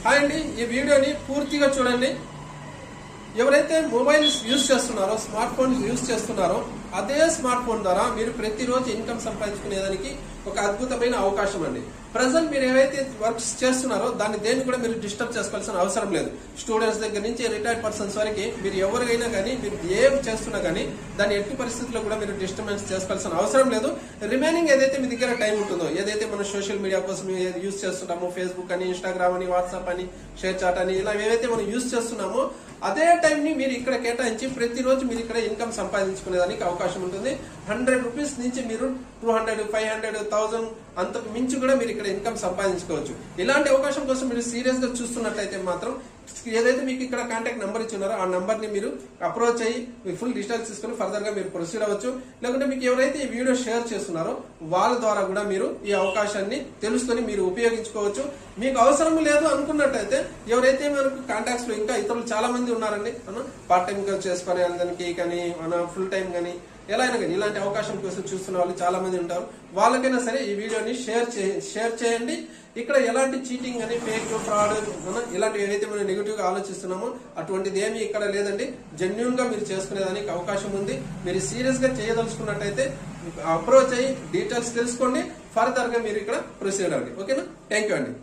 Hi అండి, ఈ వీడియోని పూర్తిగా చూడండి. ఎవరైతే మొబైల్స్ యూజ్ చేస్తున్నారో, స్మార్ట్ ఫోన్స్ యూజ్ చేస్తున్నారో, అదే స్మార్ట్ ఫోన్ ద్వారా మీరు ప్రతిరోజు ఇన్కమ్ సంపాదించుకునేదానికి ఒక అద్భుతమైన అవకాశం అండి. ప్రజెంట్ మీరు ఏవైతే వర్క్స్ చేస్తున్నారో దాన్ని దేన్ని కూడా మీరు డిస్టర్బ్ చేసుకోవాల్సిన అవసరం లేదు. స్టూడెంట్స్ దగ్గర నుంచి రిటైర్డ్ పర్సన్స్ వరకు మీరు ఎవరైనా కానీ మీరు ఏం చేస్తున్నా కానీ దాన్ని ఎట్టి పరిస్థితుల్లో కూడా మీరు డిస్టర్బెన్స్ చేసుకోవాల్సిన అవసరం లేదు. రిమైనింగ్ ఏదైతే మీ దగ్గర టైం ఉంటుందో, ఏదైతే మనం సోషల్ మీడియా కోసం యూజ్ చేస్తున్నామో, ఫేస్బుక్ అని, ఇన్స్టాగ్రామ్ అని, వాట్సాప్ అని, షేర్ చాట్ అని, ఇలా ఏవైతే మనం యూజ్ చేస్తున్నామో అదే టైం ని మీరు ఇక్కడ కేటాయించి ప్రతిరోజు మీరు ఇక్కడ ఇన్కమ్ సంపాదించుకునేదానికి అవకాశం ఉంటుంది. 100 రూపీస్ నుంచి మీరు 200, 500, 1000 అంతకు మించి కూడా మీరు ఇక్కడ ఇన్కమ్ సంపాదించుకోవచ్చు. ఇలాంటి అవకాశం కోసం మీరు సీరియస్ గా చూస్తున్నట్లయితే మాత్రం ఏదైతే మీకు ఇక్కడ కాంటాక్ట్ నెంబర్ ఇచ్చున్నారో ఆ నెంబర్ ని మీరు అప్రోచ్ అయ్యి మీ ఫుల్ డీటెయిల్స్ తీసుకుని ఫర్దర్ గా మీరు ప్రొసీడ్ అవ్వచ్చు. లేకుంటే మీకు ఎవరైతే ఈ వీడియో షేర్ చేస్తున్నారో వాళ్ళ ద్వారా కూడా మీరు ఈ అవకాశాన్ని తెలుసుకొని మీరు ఉపయోగించుకోవచ్చు. మీకు అవసరం లేదు అనుకున్నట్టయితే ఎవరైతే మనకు కాంటాక్ట్స్ లో ఇంకా ఇతరులు చాలా మంది ఉన్నారండి, పార్ట్ టైం గా చేసుకునే దానికి కానీ ఫుల్ టైం కానీ ఎలా అయినా కానీ ఇలాంటి అవకాశం కోసం చూస్తున్న వాళ్ళు చాలా మంది ఉంటారు. వాళ్ళకైనా సరే ఈ వీడియోని షేర్ చేయండి. ఇక్కడ ఎలాంటి చీటింగ్ అని, ఫేక్, ఫ్రాడ్ ఇలాంటివి ఏవైతే మనం నెగిటివ్ గా ఆలోచిస్తున్నామో అటువంటిది ఏమీ ఇక్కడ లేదండి. జెన్యూన్ గా మీరు చేసుకునేదానికి అవకాశం ఉంది. మీరు సీరియస్ గా చేయదలుచుకున్నట్టయితే అప్రోచ్ అయ్యి డీటెయిల్స్ తెలుసుకోండి. ఫర్దర్ గా మీరు ఇక్కడ ప్రొసీడ్ అవ్వండి. ఓకేనా? థ్యాంక్ యూ అండి.